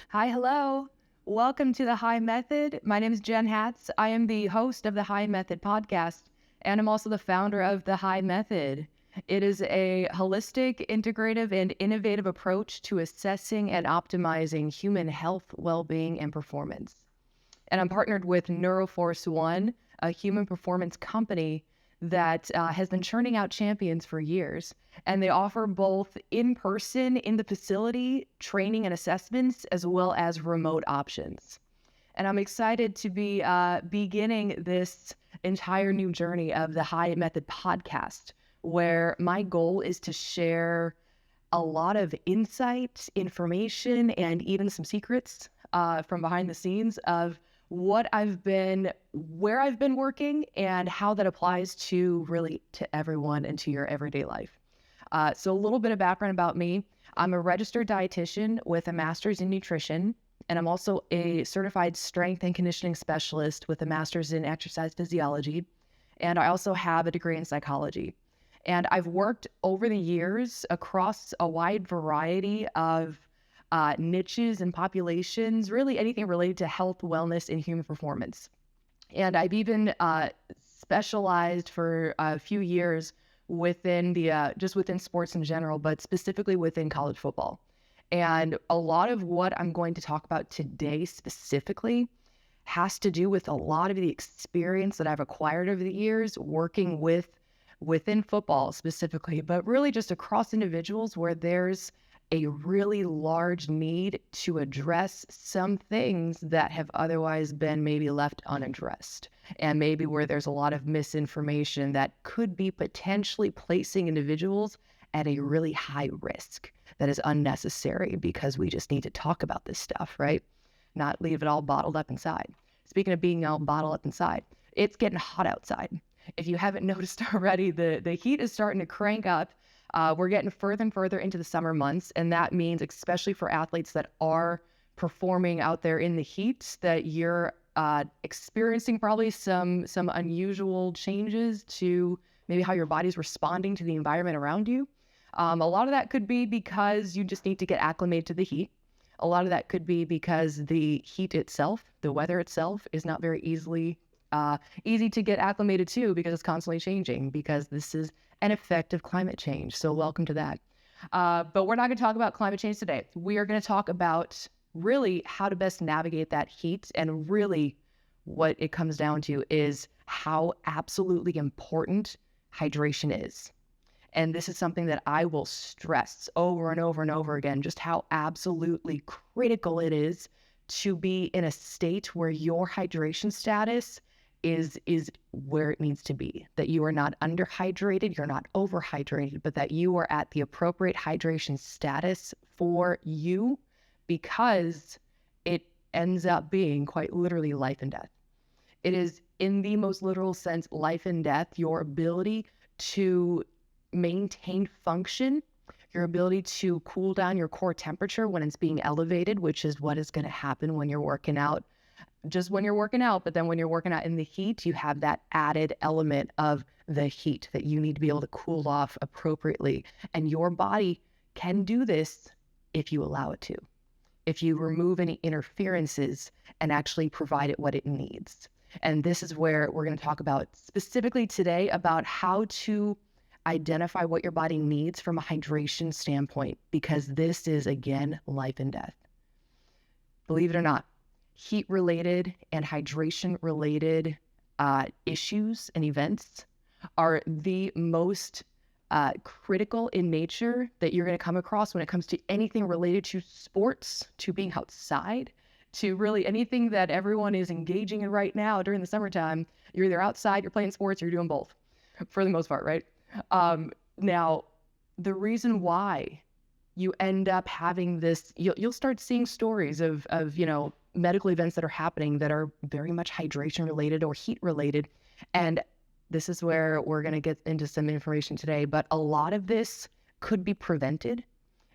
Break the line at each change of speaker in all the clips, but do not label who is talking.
Hi, hello. Welcome to the HII Method. My name is Jen Hatz. I am the host of the HII Method podcast, and I'm also the founder of the HII Method. It is a holistic, integrative, and innovative approach to assessing and optimizing human health, well-being, and performance. And I'm partnered with Neuroforce One, a human performance company that has been churning out champions for years. And they offer both in person in the facility training and assessments, as well as remote options. And I'm excited to be beginning this entire new journey of the HII Method podcast, where my goal is to share a lot of insight, information, and even some secrets from behind the scenes of where I've been working and how that applies to really to everyone and to your everyday life. So a little bit of background about me. I'm a registered dietitian with a master's in nutrition, and I'm also a certified strength and conditioning specialist with a master's in exercise physiology. And I also have a degree in psychology. And I've worked over the years across a wide variety of niches and populations, really anything related to health, wellness, and human performance. And I've even specialized for a few years within just within sports in general, but specifically within college football. And a lot of what I'm going to talk about today specifically has to do with a lot of the experience that I've acquired over the years working within football specifically, but really just across individuals where there's a really large need to address some things that have otherwise been maybe left unaddressed, and maybe where there's a lot of misinformation that could be potentially placing individuals at a really high risk that is unnecessary because we just need to talk about this stuff, right? Not leave it all bottled up inside. Speaking of being all bottled up inside, it's getting hot outside. If you haven't noticed already, the heat is starting to crank up. We're getting further and further into the summer months, and that means, especially for athletes that are performing out there in the heat, that you're experiencing probably some unusual changes to maybe how your body's responding to the environment around you. A lot of that could be because you just need to get acclimated to the heat. A lot of that could be because the heat itself, the weather itself, is not very easy to get acclimated to because it's constantly changing, because this is an effect of climate change. So welcome to that. But we're not going to talk about climate change today. We are going to talk about really how to best navigate that heat. And really what it comes down to is how absolutely important hydration is. And this is something that I will stress over and over and over again, just how absolutely critical it is to be in a state where your hydration status is where it needs to be, that you are not underhydrated, you're not overhydrated, but that you are at the appropriate hydration status for you, because it ends up being quite literally life and death. It is, in the most literal sense, life and death, your ability to maintain function, your ability to cool down your core temperature when it's being elevated, which is what is going to happen when you're working out. Just when you're working out, but then when you're working out in the heat, you have that added element of the heat that you need to be able to cool off appropriately. And your body can do this if you allow it to, if you remove any interferences and actually provide it what it needs. And this is where we're going to talk about specifically today about how to identify what your body needs from a hydration standpoint, because this is, again, life and death. Believe it or not, heat-related and hydration-related issues and events are the most critical in nature that you're going to come across when it comes to anything related to sports, to being outside, to really anything that everyone is engaging in right now during the summertime. You're either outside, you're playing sports, or you're doing both, for the most part, right? Now, the reason why you end up having this, you'll start seeing stories of medical events that are happening that are very much hydration related or heat related. And this is where we're going to get into some information today. But a lot of this could be prevented,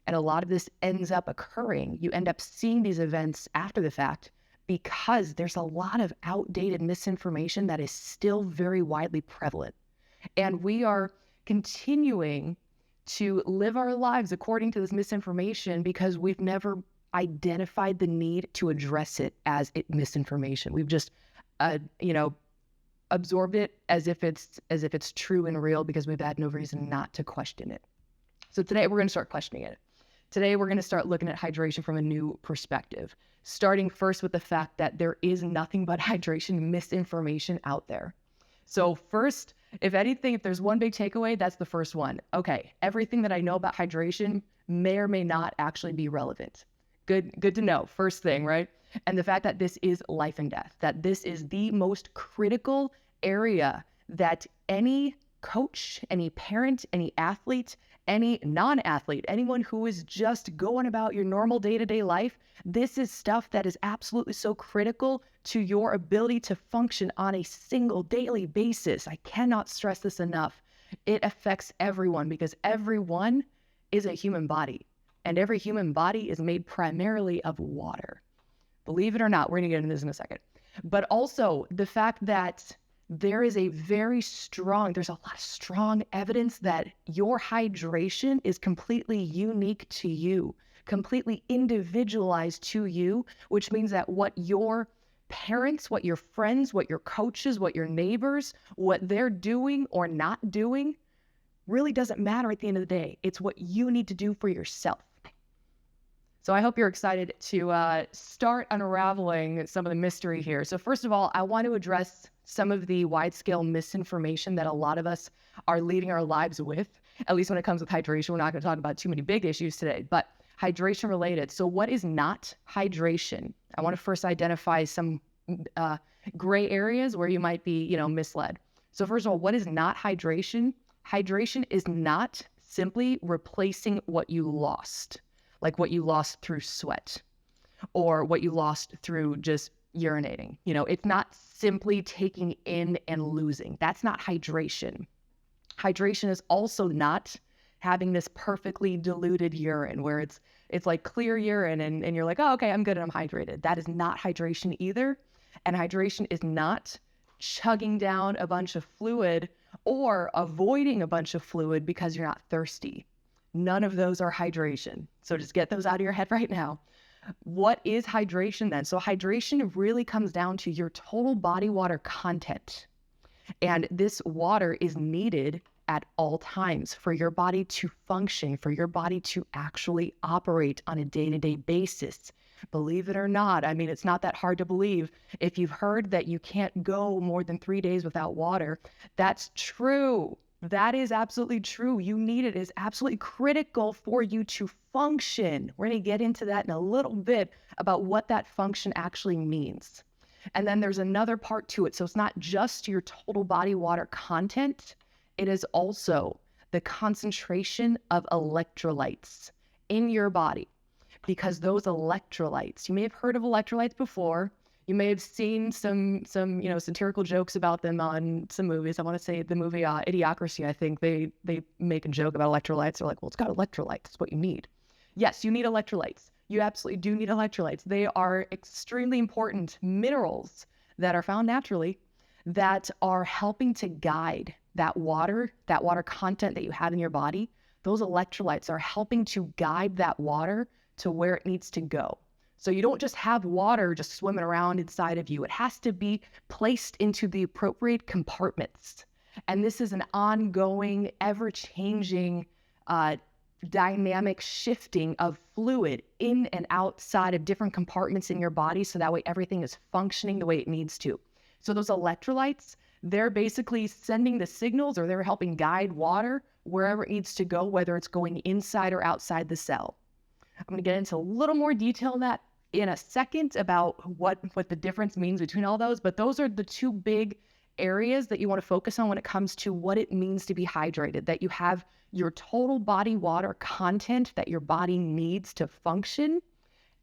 and a lot of this ends up occurring. You end up seeing these events after the fact because there's a lot of outdated misinformation that is still very widely prevalent. And we are continuing to live our lives according to this misinformation because we've never identified the need to address it as misinformation. We've just, absorbed it as if it's true and real because we've had no reason not to question it. So today we're going to start questioning it. Today we're going to start looking at hydration from a new perspective, starting first with the fact that there is nothing but hydration misinformation out there. So first, if anything, if there's one big takeaway, that's the first one. Okay, everything that I know about hydration may or may not actually be relevant. Good to know. First thing, right? And the fact that this is life and death, that this is the most critical area that any coach, any parent, any athlete, any non-athlete, anyone who is just going about your normal day-to-day life, this is stuff that is absolutely so critical to your ability to function on a single daily basis. I cannot stress this enough. It affects everyone because everyone is a human body, and every human body is made primarily of water. Believe it or not, we're going to get into this in a second. But also the fact that there's a lot of strong evidence that your hydration is completely unique to you, completely individualized to you, which means that what your parents, what your friends, what your coaches, what your neighbors, what they're doing or not doing really doesn't matter at the end of the day. It's what you need to do for yourself. So I hope you're excited to start unraveling some of the mystery here. So first of all, I want to address some of the wide-scale misinformation that a lot of us are leading our lives with, at least when it comes with hydration. We're not going to talk about too many big issues today, but hydration related. So what is not hydration? I want to first identify some gray areas where you might be, misled. So first of all, what is not hydration? Hydration is not simply replacing what you lost, like what you lost through sweat or what you lost through just urinating. It's not simply taking in and losing. That's not hydration. Hydration is also not having this perfectly diluted urine where it's like clear urine and you're like, oh, okay, I'm good and I'm hydrated. That is not hydration either. And hydration is not chugging down a bunch of fluid or avoiding a bunch of fluid because you're not thirsty. None of those are hydration. So just get those out of your head right now. What is hydration then? So hydration really comes down to your total body water content. And this water is needed at all times for your body to function, for your body to actually operate on a day-to-day basis. Believe it or not, it's not that hard to believe. If you've heard that you can't go more than 3 days without water, that's true. That is absolutely true. You need it. It is absolutely critical for you to function. We're going to get into that in a little bit about what that function actually means. And then there's another part to it. So it's not just your total body water content. It is also the concentration of electrolytes in your body. Because those electrolytes, you may have heard of electrolytes before. You may have seen some satirical jokes about them on some movies. I want to say the movie Idiocracy, I think they make a joke about electrolytes. They're like, well, it's got electrolytes. It's what you need. Yes, you need electrolytes. You absolutely do need electrolytes. They are extremely important minerals that are found naturally that are helping to guide that water content that you have in your body. Those electrolytes are helping to guide that water to where it needs to go. So you don't just have water just swimming around inside of you. It has to be placed into the appropriate compartments. And this is an ongoing, ever-changing, dynamic shifting of fluid in and outside of different compartments in your body so that way everything is functioning the way it needs to. So those electrolytes, they're basically sending the signals or they're helping guide water wherever it needs to go, whether it's going inside or outside the cell. I'm going to get into a little more detail on that in a second about what the difference means between all those, but those are the two big areas that you want to focus on when it comes to what it means to be hydrated, that you have your total body water content that your body needs to function,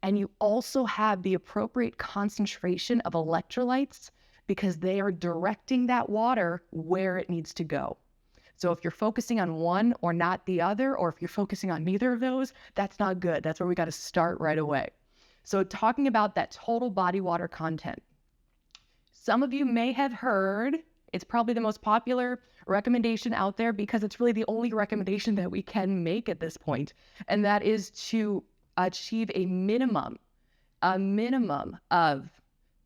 and you also have the appropriate concentration of electrolytes because they are directing that water where it needs to go. So if you're focusing on one or not the other, or if you're focusing on neither of those, that's not good. That's where we got to start right away. So talking about that total body water content. Some of you may have heard, it's probably the most popular recommendation out there because it's really the only recommendation that we can make at this point. And that is to achieve a minimum of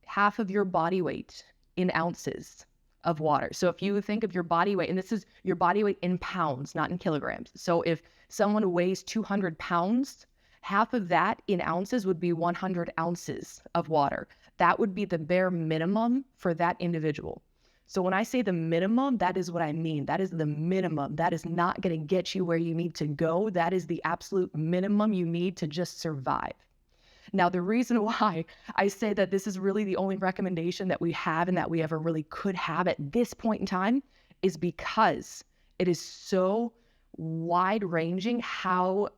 half of your body weight in ounces of water. So if you think of your body weight, and this is your body weight in pounds, not in kilograms. So if someone weighs 200 pounds, half of that in ounces would be 100 ounces of water. That would be the bare minimum for that individual. So when I say the minimum, that is what I mean. That is the minimum. That is not going to get you where you need to go. That is the absolute minimum you need to just survive. Now, the reason why I say that this is really the only recommendation that we have and that we ever really could have at this point in time is because it is so wide-ranging how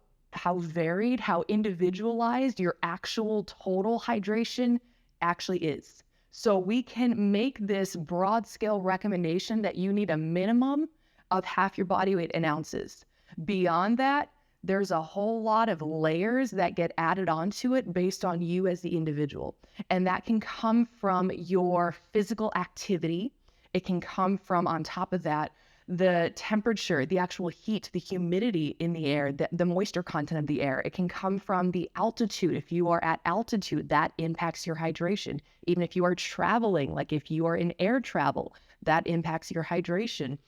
varied, how individualized your actual total hydration actually is. So we can make this broad scale recommendation that you need a minimum of half your body weight in ounces. Beyond that, there's a whole lot of layers that get added onto it based on you as the individual. And that can come from your physical activity. It can come from, on top of that, the temperature, the actual heat, the humidity in the air, the moisture content of the air. It can come from the altitude. If you are at altitude, that impacts your hydration. Even if you are traveling, like if you are in air travel, that impacts your hydration.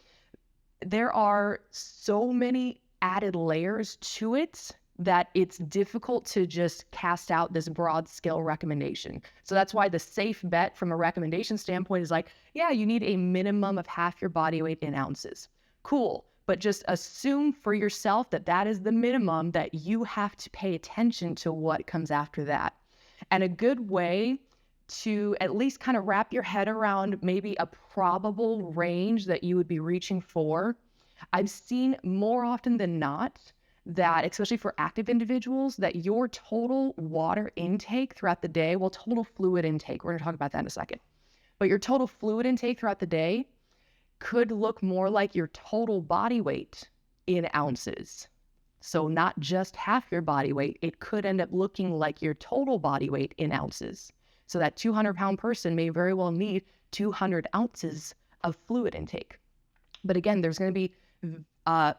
There are so many added layers to it that it's difficult to just cast out this broad scale recommendation. So that's why the safe bet from a recommendation standpoint is like, yeah, you need a minimum of half your body weight in ounces. Cool. But just assume for yourself that that is the minimum, that you have to pay attention to what comes after that. And a good way to at least kind of wrap your head around maybe a probable range that you would be reaching for, I've seen more often than not that, especially for active individuals, that your total water intake throughout the day, well, total fluid intake, we're going to talk about that in a second, but your total fluid intake throughout the day could look more like your total body weight in ounces. So not just half your body weight, it could end up looking like your total body weight in ounces. So that 200-pound person may very well need 200 ounces of fluid intake. But again, there's going to be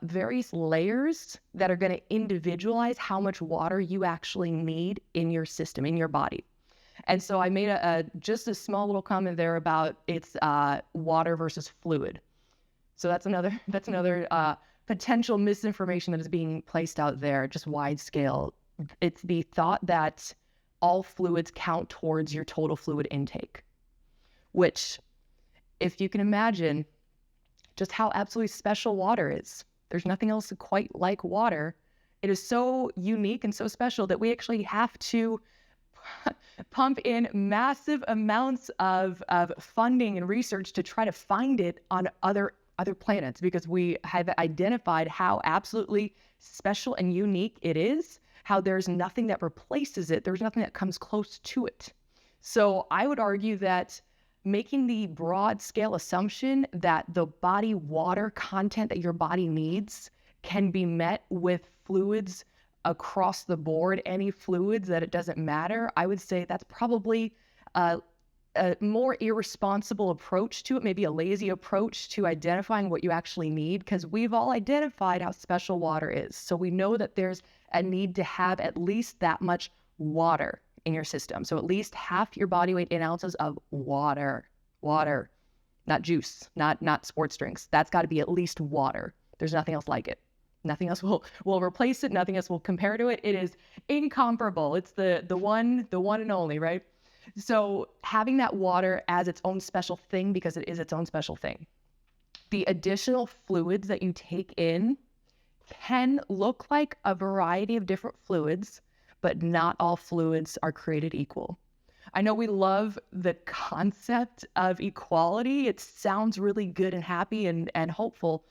various layers that are going to individualize how much water you actually need in your system, in your body. And so I made just a small little comment there about it's water versus fluid. So that's another potential misinformation that is being placed out there, just wide scale. It's the thought that all fluids count towards your total fluid intake, which, if you can imagine just how absolutely special water is. There's nothing else quite like water. It is so unique and so special that we actually have to pump in massive amounts of funding and research to try to find it on other planets, because we have identified how absolutely special and unique it is, how there's nothing that replaces it. There's nothing that comes close to it. So I would argue that making the broad scale assumption that the body water content that your body needs can be met with fluids across the board, any fluids, that it doesn't matter, I would say that's probably a more irresponsible approach to it, maybe a lazy approach to identifying what you actually need, because we've all identified how special water is. So we know that there's a need to have at least that much water in your system. So at least half your body weight in ounces of water, not juice, not sports drinks. That's got to be at least water. There's nothing else like it. Nothing else will replace it. Nothing else will compare to it. It is incomparable. It's the one and only, right? So having that water as its own special thing, because it is its own special thing. The additional fluids that you take in can look like a variety of different fluids, but not all fluids are created equal. I know we love the concept of equality. It sounds really good and happy and hopeful.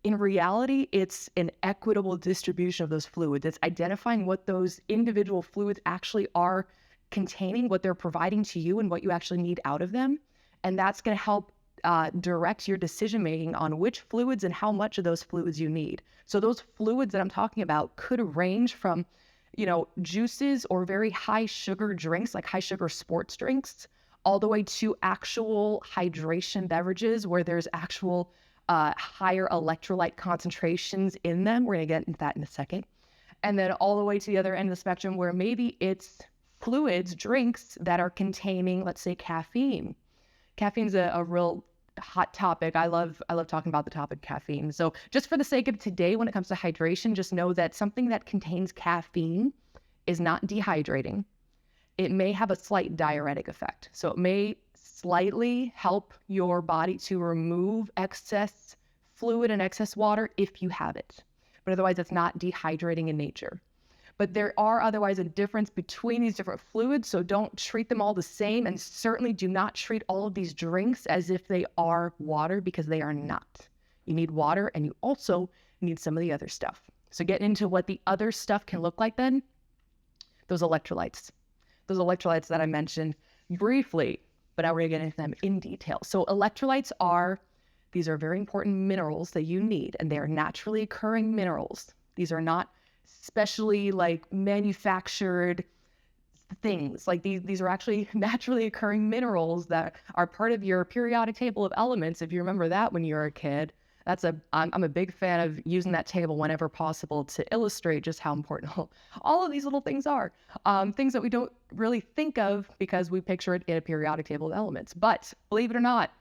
In reality, it's an equitable distribution of those fluids. It's identifying what those individual fluids actually are containing, what they're providing to you, and what you actually need out of them. And that's going to help direct your decision-making on which fluids and how much of those fluids you need. So those fluids that I'm talking about could range from juices or very high sugar drinks, like high sugar sports drinks, all the way to actual hydration beverages where there's actual higher electrolyte concentrations in them. We're going to get into that in a second. And then all the way to the other end of the spectrum where maybe it's fluids, drinks that are containing, let's say, caffeine. Caffeine's a real hot topic. I love talking about the topic caffeine. So just for the sake of today, when it comes to hydration, just know that something that contains caffeine is not dehydrating. It may have a slight diuretic effect. So it may slightly help your body to remove excess fluid and excess water if you have it. But otherwise, it's not dehydrating in nature. But there are otherwise a difference between these different fluids, so don't treat them all the same, and certainly do not treat all of these drinks as if they are water, because they are not. You need water, and you also need some of the other stuff. So get into what the other stuff can look like then. Those electrolytes that I mentioned briefly, but now we're going to get into them in detail. So electrolytes these are very important minerals that you need, and they are naturally occurring minerals. These are not specially like manufactured things. Like these are actually naturally occurring minerals that are part of your periodic table of elements. If you remember that when you were a kid, I'm a big fan of using that table whenever possible to illustrate just how important all of these little things are. Things that we don't really think of because we picture it in a periodic table of elements. But believe it or not,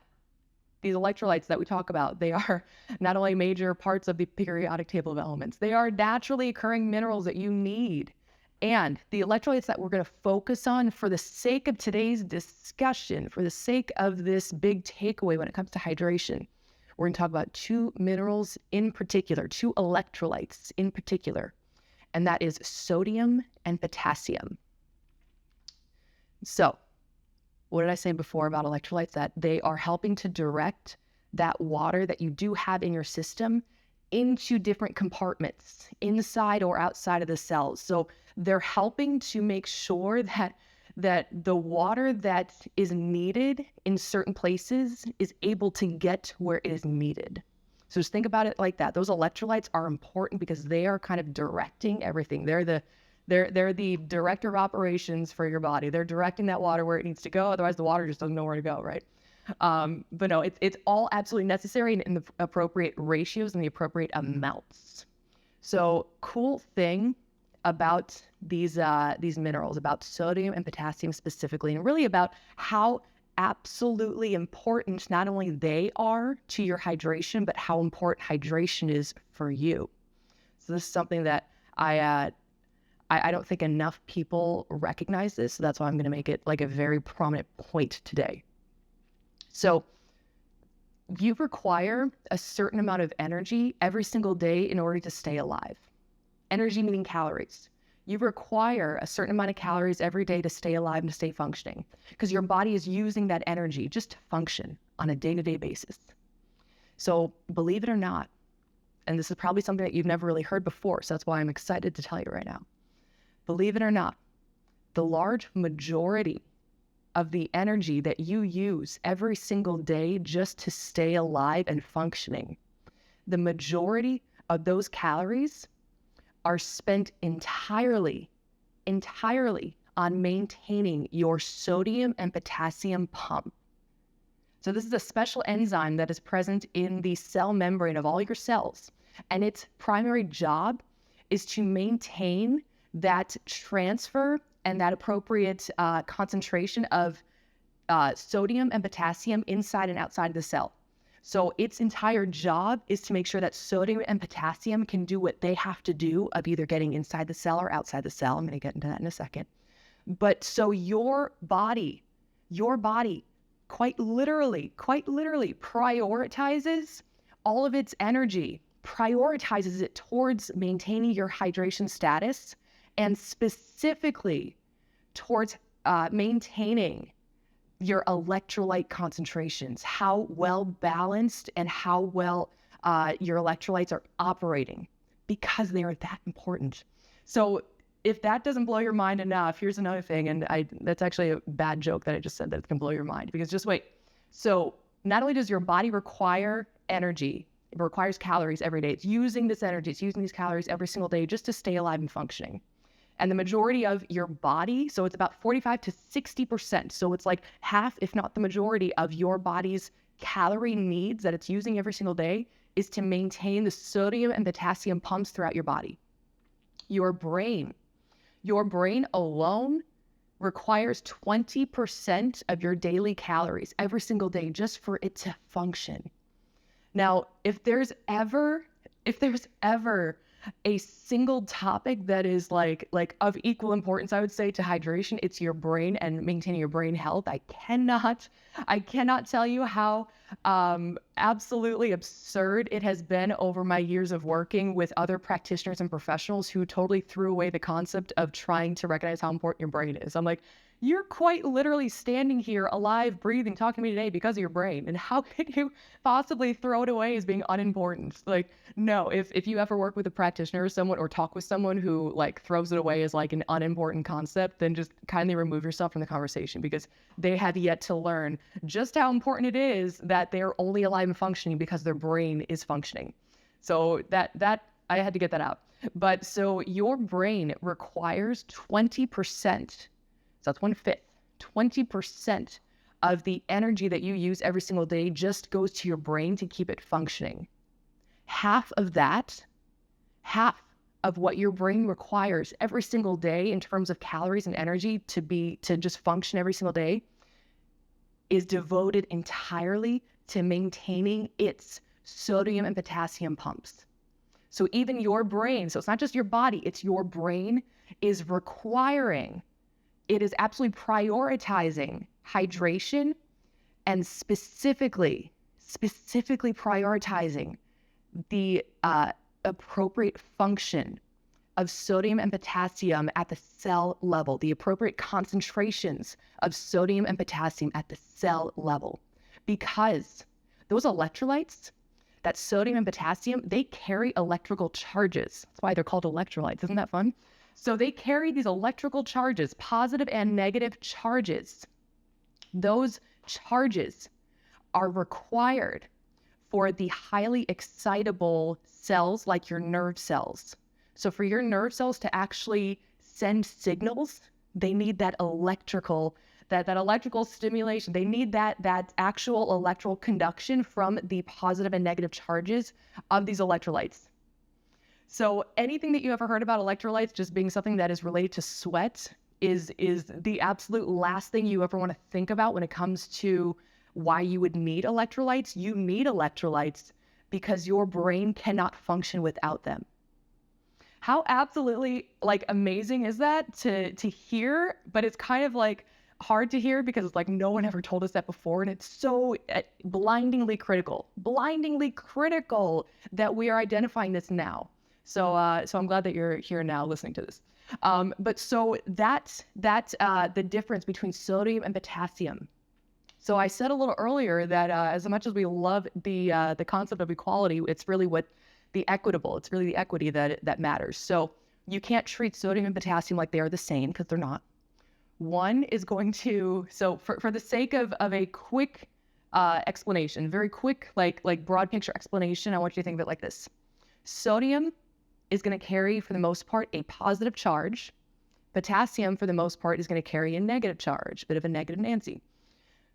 these electrolytes that we talk about, they are not only major parts of the periodic table of elements, they are naturally occurring minerals that you need. And the electrolytes that we're going to focus on for the sake of today's discussion, for the sake of this big takeaway when it comes to hydration, we're going to talk about two minerals in particular, two electrolytes in particular, and that is sodium and potassium. So, what did I say before about electrolytes? That they are helping to direct that water that you do have in your system into different compartments inside or outside of the cells. So they're helping to make sure that the water that is needed in certain places is able to get where it is needed. So just think about it like that. Those electrolytes are important because they are kind of directing everything. They're the director of operations for your body. They're directing that water where it needs to go. Otherwise, the water just doesn't know where to go, right? But no, it's all absolutely necessary in the appropriate ratios and the appropriate amounts. So cool thing about these minerals, about sodium and potassium specifically, and really about how absolutely important not only they are to your hydration, but how important hydration is for you. So this is something that I don't think enough people recognize this, so that's why I'm going to make it like a very prominent point today. So you require a certain amount of energy every single day in order to stay alive. Energy meaning calories. You require a certain amount of calories every day to stay alive and to stay functioning, because your body is using that energy just to function on a day-to-day basis. So believe it or not, and this is probably something that you've never really heard before, so that's why I'm excited to tell you right now. Believe it or not, the large majority of the energy that you use every single day just to stay alive and functioning, the majority of those calories are spent entirely on maintaining your sodium and potassium pump. So this is a special enzyme that is present in the cell membrane of all your cells, and its primary job is to maintain that transfer and that appropriate concentration of sodium and potassium inside and outside of the cell. So its entire job is to make sure that sodium and potassium can do what they have to do of either getting inside the cell or outside the cell. I'm going to get into that in a second. But so your body quite literally prioritizes all of its energy, prioritizes it towards maintaining your hydration status, and specifically towards maintaining your electrolyte concentrations, how well balanced and how well your electrolytes are operating, because they are that important. So if that doesn't blow your mind enough, here's another thing, and that's actually a bad joke that I just said that can blow your mind, because just wait. So not only does your body require energy, it requires calories every day. It's using this energy, it's using these calories every single day just to stay alive and functioning. And the majority of your body, so it's about 45 to 60%. So it's like half, if not the majority of your body's calorie needs that it's using every single day is to maintain the sodium and potassium pumps throughout your body. Your brain. Your brain alone requires 20% of your daily calories every single day just for it to function. Now, if there's ever a single topic that is like of equal importance, I would say, to hydration, it's your brain and maintaining your brain health. I cannot tell you how absolutely absurd it has been over my years of working with other practitioners and professionals who totally threw away the concept of trying to recognize how important your brain is. I'm like, you're quite literally standing here alive, breathing, talking to me today because of your brain. And how could you possibly throw it away as being unimportant? Like, no, if you ever work with a practitioner or someone, or talk with someone who like throws it away as like an unimportant concept, then just kindly remove yourself from the conversation, because they have yet to learn just how important it is that they're only alive and functioning because their brain is functioning. So that I had to get that out. But so your brain requires 20%. So that's 1/5, 20% of the energy that you use every single day just goes to your brain to keep it functioning. Half of what your brain requires every single day in terms of calories and energy to just function every single day is devoted entirely to maintaining its sodium and potassium pumps. So even your brain, so it's not just your body, it's your brain, is requiring, it is absolutely prioritizing hydration, and specifically prioritizing the appropriate function of sodium and potassium at the cell level, the appropriate concentrations of sodium and potassium at the cell level. Because those electrolytes, that sodium and potassium, they carry electrical charges. That's why they're called electrolytes. Isn't that fun? So they carry these electrical charges, positive and negative charges. Those charges are required for the highly excitable cells like your nerve cells. So for your nerve cells to actually send signals, they need that electrical stimulation. They need that actual electrical conduction from the positive and negative charges of these electrolytes. So anything that you ever heard about electrolytes just being something that is related to sweat is the absolute last thing you ever want to think about when it comes to why you would need electrolytes. You need electrolytes because your brain cannot function without them. How absolutely like amazing is that to hear? But it's kind of like hard to hear because it's like no one ever told us that before, and it's so blindingly critical that we are identifying this now. So I'm glad that you're here now listening to this. But so that's the difference between sodium and potassium. So I said a little earlier that as much as we love the concept of equality, it's really the equity that matters. So you can't treat sodium and potassium like they are the same, because they're not. One is going to, so for the sake of a quick explanation, very quick, like broad picture explanation, I want you to think of it like this. Sodium is going to carry, for the most part, a positive charge. Potassium, for the most part, is going to carry a negative charge, a bit of a negative Nancy.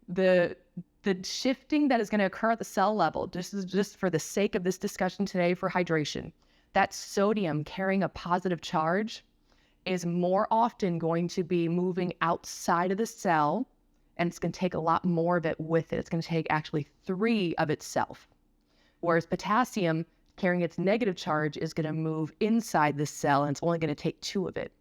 The shifting that is going to occur at the cell level, just for the sake of this discussion today for hydration, that sodium carrying a positive charge is more often going to be moving outside of the cell, and it's going to take a lot more of it with it. It's going to take actually 3 of itself. Whereas potassium, carrying its negative charge, is going to move inside the cell, and it's only going to take 2 of it.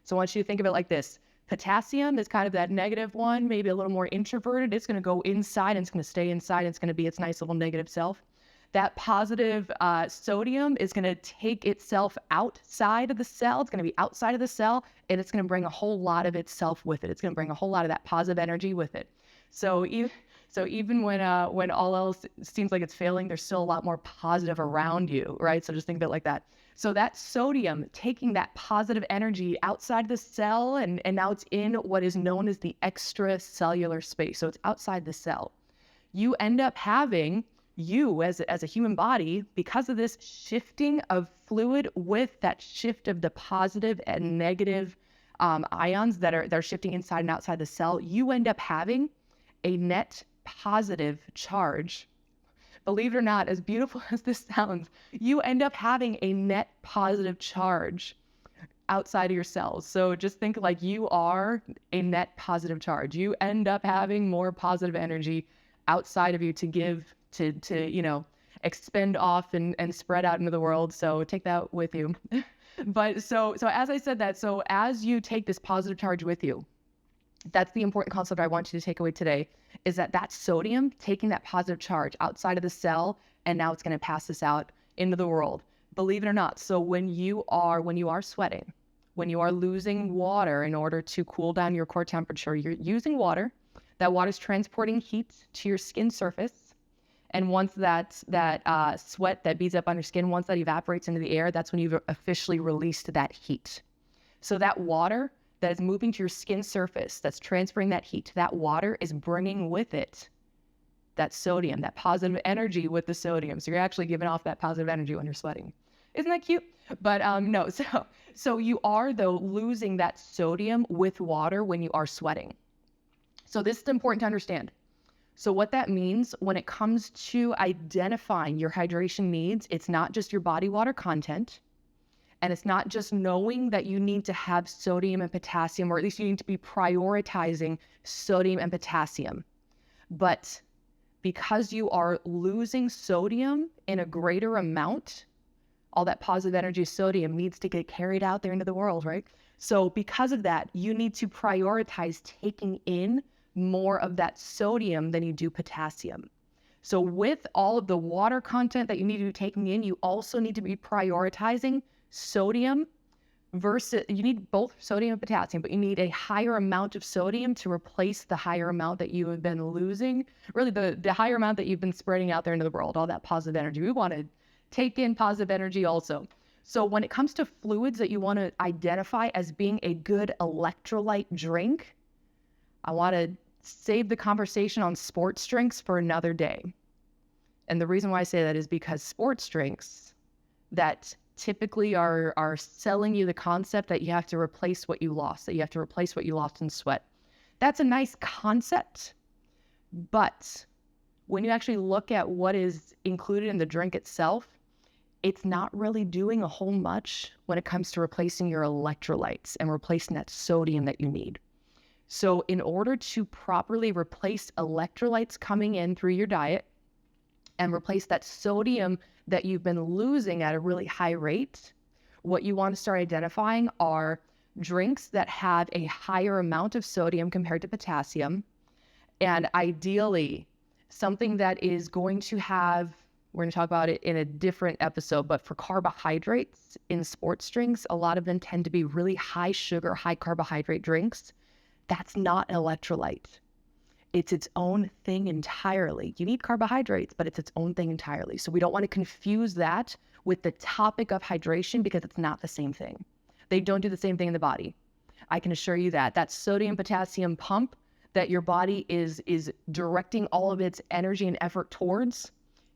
So I want you to think of it like this. Potassium is kind of that negative one, maybe a little more introverted. It's going to go inside, and it's going to stay inside, and it's going to be its nice little negative self. That positive sodium is going to take itself outside of the cell. It's going to be outside of the cell, and it's going to bring a whole lot of itself with it. It's going to bring a whole lot of that positive energy with it. So even when all else seems like it's failing, there's still a lot more positive around you, right? So just think of it like that. So that sodium taking that positive energy outside the cell, and now it's in what is known as the extracellular space. So it's outside the cell. You end up having, you as a human body, because of this shifting of fluid with that shift of the positive and negative ions that are shifting inside and outside the cell, you end up having a net positive charge. Believe it or not, as beautiful as this sounds, you end up having a net positive charge outside of your cells. So just think like you are a net positive charge. You end up having more positive energy outside of you to give, to expend off and spread out into the world. So take that with you. But so as I said that, so as you take this positive charge with you, that's the important concept I want you to take away today, is that sodium taking that positive charge outside of the cell, and now it's going to pass this out into the world. Believe it or not. So when you are sweating, when you are losing water in order to cool down your core temperature, you're using water. That water is transporting heat to your skin surface. And once that sweat that beads up on your skin, once that evaporates into the air, that's when you've officially released that heat. So that water that is moving to your skin surface, that's transferring that heat, that water is bringing with it that sodium, that positive energy with the sodium. So you're actually giving off that positive energy when you're sweating. Isn't that cute? But no, so you are, though, losing that sodium with water when you are sweating. So this is important to understand. So what that means when it comes to identifying your hydration needs, it's not just your body water content, and it's not just knowing that you need to have sodium and potassium, or at least you need to be prioritizing sodium and potassium. But because you are losing sodium in a greater amount, all that positive energy sodium needs to get carried out there into the world, right? So because of that, you need to prioritize taking in more of that sodium than you do potassium. So with all of the water content that you need to be taking in, you also need to be prioritizing sodium versus, you need both sodium and potassium, but you need a higher amount of sodium to replace the higher amount that you have been losing, really the higher amount that you've been spreading out there into the world, all that positive energy. We want to take in positive energy also. So when it comes to fluids that you want to identify as being a good electrolyte drink, I want to save the conversation on sports drinks for another day. And the reason why I say that is because sports drinks that typically are selling you the concept that you have to replace what you lost, that you have to replace what you lost in sweat. That's a nice concept, but when you actually look at what is included in the drink itself, it's not really doing a whole much when it comes to replacing your electrolytes and replacing that sodium that you need. So in order to properly replace electrolytes coming in through your diet and replace that sodium that you've been losing at a really high rate, what you want to start identifying are drinks that have a higher amount of sodium compared to potassium, and ideally something that is going to have, we're going to talk about it in a different episode, but for carbohydrates in sports drinks, a lot of them tend to be really high sugar, high carbohydrate drinks. That's not an electrolyte. It's its own thing entirely. You need carbohydrates, but it's its own thing entirely. So we don't want to confuse that with the topic of hydration, because it's not the same thing. They don't do the same thing in the body. I can assure you that. That sodium potassium pump that your body is directing all of its energy and effort towards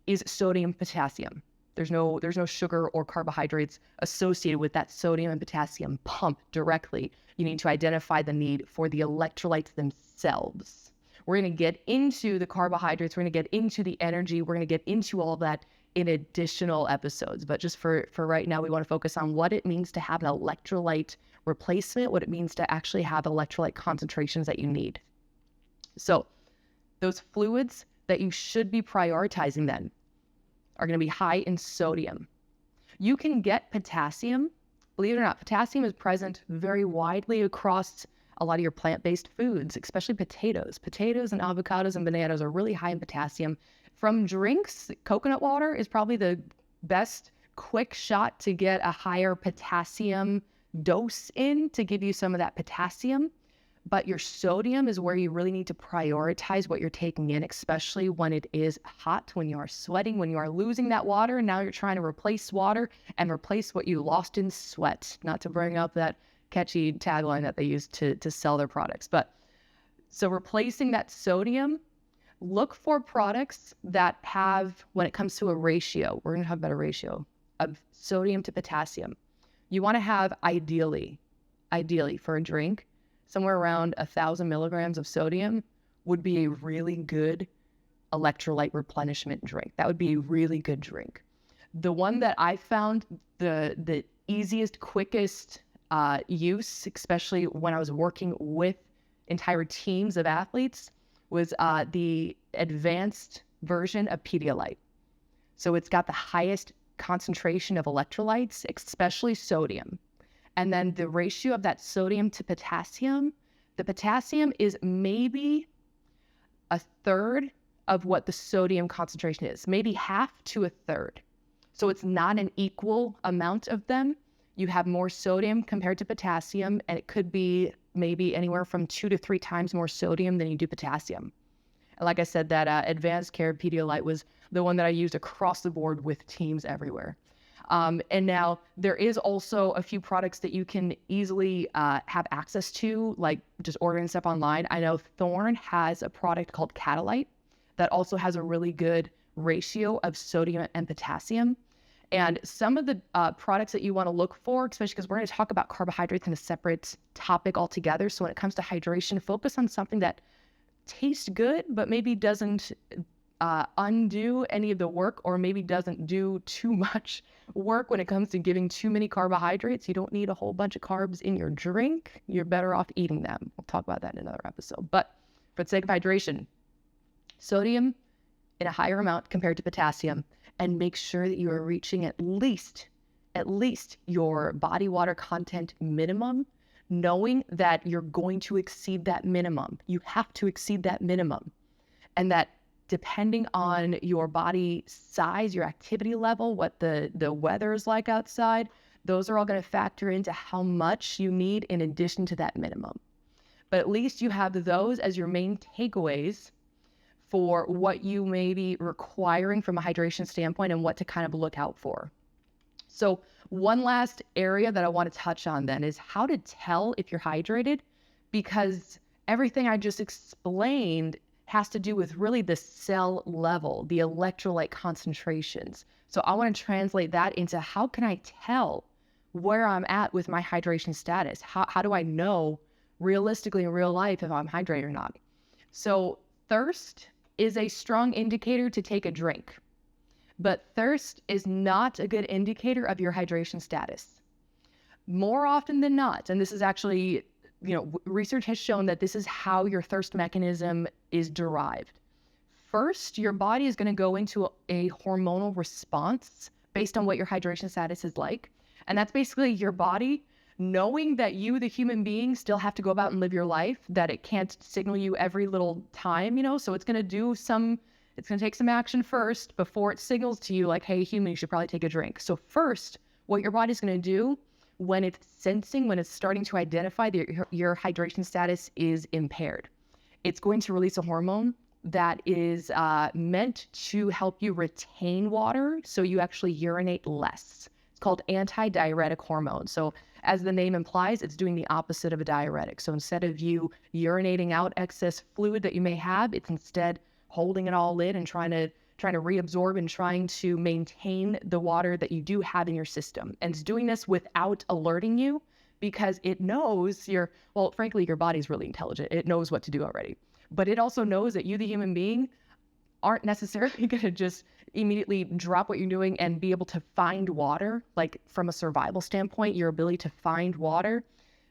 is sodium potassium. There's no sugar or carbohydrates associated with that sodium and potassium pump directly. You need to identify the need for the electrolytes themselves. We're going to get into the carbohydrates. We're going to get into the energy. We're going to get into all of that in additional episodes. But just for right now, we want to focus on what it means to have an electrolyte replacement, what it means to actually have electrolyte concentrations that you need. So those fluids that you should be prioritizing then are going to be high in sodium. You can get potassium. Believe it or not, potassium is present very widely across a lot of your plant-based foods, especially potatoes. Potatoes and avocados and bananas are really high in potassium. From drinks, coconut water is probably the best quick shot to get a higher potassium dose in to give you some of that potassium. But your sodium is where you really need to prioritize what you're taking in, especially when it is hot, when you are sweating, when you are losing that water, and now you're trying to replace water and replace what you lost in sweat. Not to bring up that catchy tagline that they use to sell their products. But so replacing that sodium, look for products that have, when it comes to a ratio, we're going to talk about a ratio of sodium to potassium. You want to have ideally for a drink, somewhere around 1,000 milligrams of sodium would be a really good electrolyte replenishment drink. That would be a really good drink. The one that I found the easiest, quickest use, especially when I was working with entire teams of athletes, was the advanced version of Pedialyte. So it's got the highest concentration of electrolytes, especially sodium. And then the ratio of that sodium to potassium, the potassium is maybe a third of what the sodium concentration is, maybe half to a third. So it's not an equal amount of them. You have more sodium compared to potassium, and it could be maybe anywhere from 2 to 3 times more sodium than you do potassium. And like I said, that advanced care Pedialyte was the one that I used across the board with teams everywhere. And now there is also a few products that you can easily have access to, like just ordering stuff online. I know Thorne has a product called Catalyte that also has a really good ratio of sodium and potassium. And some of the products that you want to look for, especially because we're going to talk about carbohydrates in a separate topic altogether. So when it comes to hydration, focus on something that tastes good, but maybe doesn't undo any of the work, or maybe doesn't do too much work when it comes to giving too many carbohydrates. You don't need a whole bunch of carbs in your drink. You're better off eating them. We'll talk about that in another episode. But for the sake of hydration, sodium in a higher amount compared to potassium, and make sure that you are reaching at least your body water content minimum, knowing that you're going to exceed that minimum. You have to exceed that minimum. And that depending on your body size, your activity level, what the weather is like outside, those are all going to factor into how much you need in addition to that minimum. But at least you have those as your main takeaways for what you may be requiring from a hydration standpoint and what to kind of look out for. So one last area that I want to touch on then is how to tell if you're hydrated, because everything I just explained has to do with really the cell level, the electrolyte concentrations. So I want to translate that into how can I tell where I'm at with my hydration status? How do I know realistically in real life if I'm hydrated or not? So thirst is a strong indicator to take a drink, but thirst is not a good indicator of your hydration status. More often than not, and this is actually, research has shown that this is how your thirst mechanism is derived. First, your body is going to go into a hormonal response based on what your hydration status is like. And that's basically your body knowing that you, the human being, still have to go about and live your life, that it can't signal you every little time, so it's going to take some action first before it signals to you like, hey, human, you should probably take a drink. So first, what your body's going to do when it's starting to identify that your hydration status is impaired, it's going to release a hormone that is meant to help you retain water so you actually urinate less. It's called antidiuretic hormone. So as the name implies, it's doing the opposite of a diuretic. So instead of you urinating out excess fluid that you may have, it's instead holding it all in and trying to reabsorb and trying to maintain the water that you do have in your system. And it's doing this without alerting you because it knows frankly, your body's really intelligent. It knows what to do already. But it also knows that you, the human being, aren't necessarily going to just immediately drop what you're doing and be able to find water. Like from a survival standpoint, your ability to find water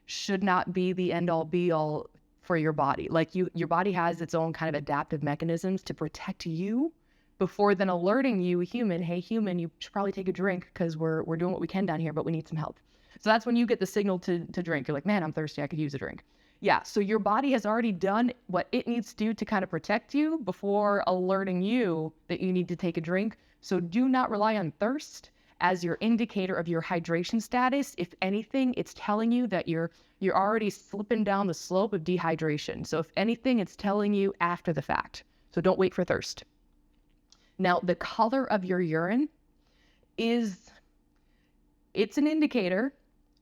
should not be the end all be all for your body. Like your body has its own kind of adaptive mechanisms to protect you before then alerting you, hey human, you should probably take a drink because we're doing what we can down here, but we need some help. So that's when you get the signal to drink. You're like, man, I'm thirsty. I could use a drink. Yeah, so your body has already done what it needs to do to kind of protect you before alerting you that you need to take a drink. So do not rely on thirst as your indicator of your hydration status. If anything, it's telling you that you're already slipping down the slope of dehydration. So if anything, it's telling you after the fact. So don't wait for thirst. Now, the color of your urine it's an indicator,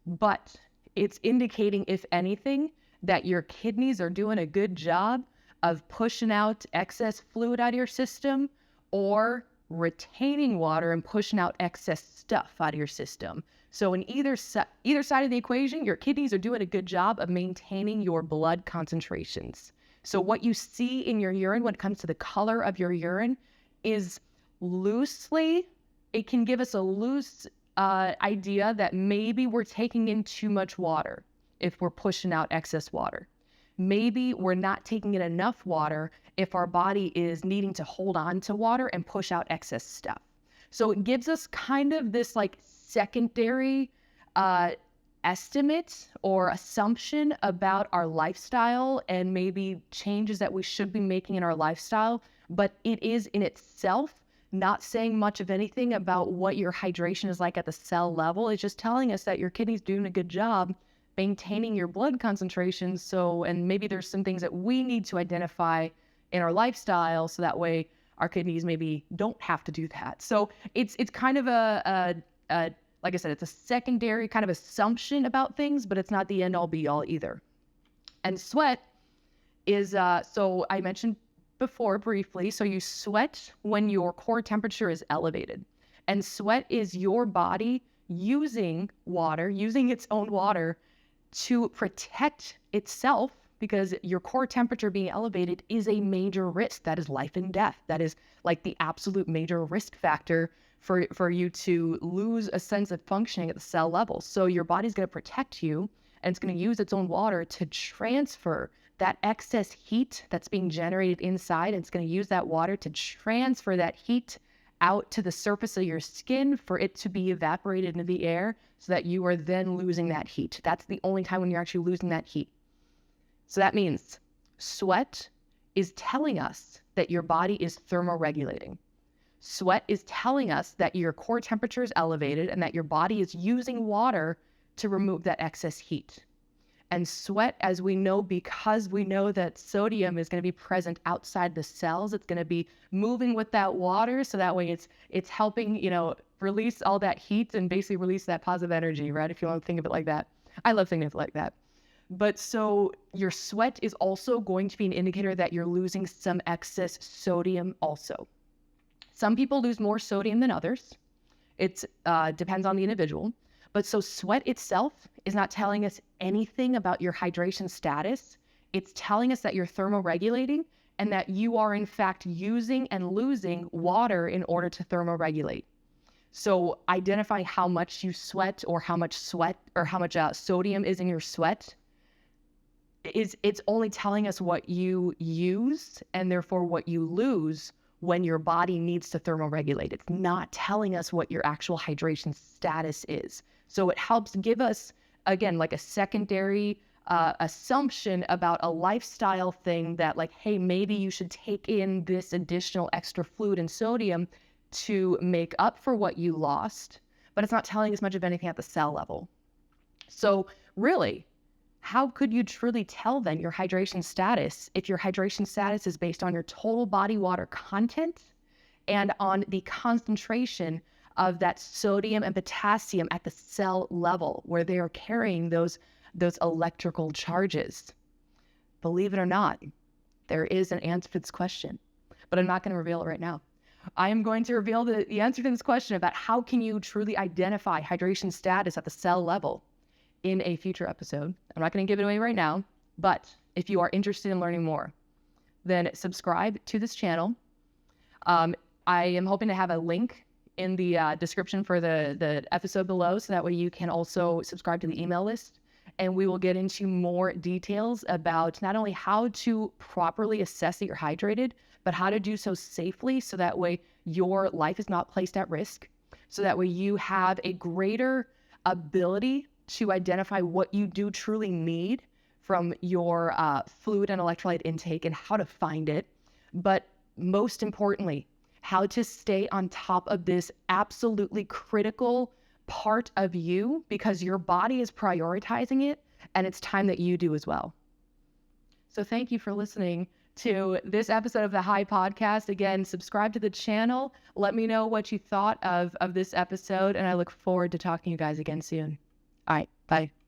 but it's indicating, if anything, that your kidneys are doing a good job of pushing out excess fluid out of your system or retaining water and pushing out excess stuff out of your system. So in either side of the equation, your kidneys are doing a good job of maintaining your blood concentrations. So what you see in your urine when it comes to the color of your urine is it can give us a loose idea that maybe we're taking in too much water if we're pushing out excess water. Maybe we're not taking in enough water if our body is needing to hold on to water and push out excess stuff. So it gives us kind of this like secondary estimate or assumption about our lifestyle and maybe changes that we should be making in our lifestyle. But it is in itself not saying much of anything about what your hydration is like at the cell level. It's just telling us that your kidney's doing a good job maintaining your blood concentration. So, and maybe there's some things that we need to identify in our lifestyle so that way our kidneys maybe don't have to do that. So it's kind of a like I said, it's a secondary kind of assumption about things, but it's not the end all be all either. And sweat is, so I mentioned before briefly, so you sweat when your core temperature is elevated. And sweat is your body using water, using its own water to protect itself, because your core temperature being elevated is a major risk. That is life and death. That is like the absolute major risk factor for you to lose a sense of functioning at the cell level. So your body's going to protect you, and it's going to use its own water to transfer that excess heat that's being generated inside. It's going to use that water to transfer that heat out to the surface of your skin for it to be evaporated into the air so that you are then losing that heat. That's the only time when you're actually losing that heat. So that means sweat is telling us that your body is thermoregulating. Sweat is telling us that your core temperature is elevated and that your body is using water to remove that excess heat. And sweat, as we know, because we know that sodium is going to be present outside the cells, it's going to be moving with that water. So that way it's helping, release all that heat and basically release that positive energy, right? If you want to think of it like that. I love thinking of it like that. But so your sweat is also going to be an indicator that you're losing some excess sodium also. Some people lose more sodium than others. It depends on the individual. But so sweat itself is not telling us anything about your hydration status. It's telling us that you're thermoregulating and that you are in fact using and losing water in order to thermoregulate. So identify how much you sweat or how much sodium is in your sweat. It's only telling us what you use and therefore what you lose when your body needs to thermoregulate. It's not telling us what your actual hydration status is. So it helps give us, again, like a secondary assumption about a lifestyle thing that like, hey, maybe you should take in this additional extra fluid and sodium to make up for what you lost, but it's not telling us much of anything at the cell level. So really, how could you truly tell then your hydration status if your hydration status is based on your total body water content and on the concentration of that sodium and potassium at the cell level where they are carrying those electrical charges? Believe it or not, there is an answer to this question, but I'm not going to reveal it right now. I am going to reveal the answer to this question about how can you truly identify hydration status at the cell level in a future episode. I'm not going to give it away right now, but if you are interested in learning more, then subscribe to this channel. I am hoping to have a link in the description for the episode below, so that way you can also subscribe to the email list, and we will get into more details about not only how to properly assess that you're hydrated, but how to do so safely so that way your life is not placed at risk, so that way you have a greater ability to identify what you do truly need from your fluid and electrolyte intake and how to find it. But most importantly, how to stay on top of this absolutely critical part of you, because your body is prioritizing it and it's time that you do as well. So thank you for listening to this episode of the HII Podcast. Again, subscribe to the channel. Let me know what you thought of this episode, and I look forward to talking to you guys again soon. All right, bye.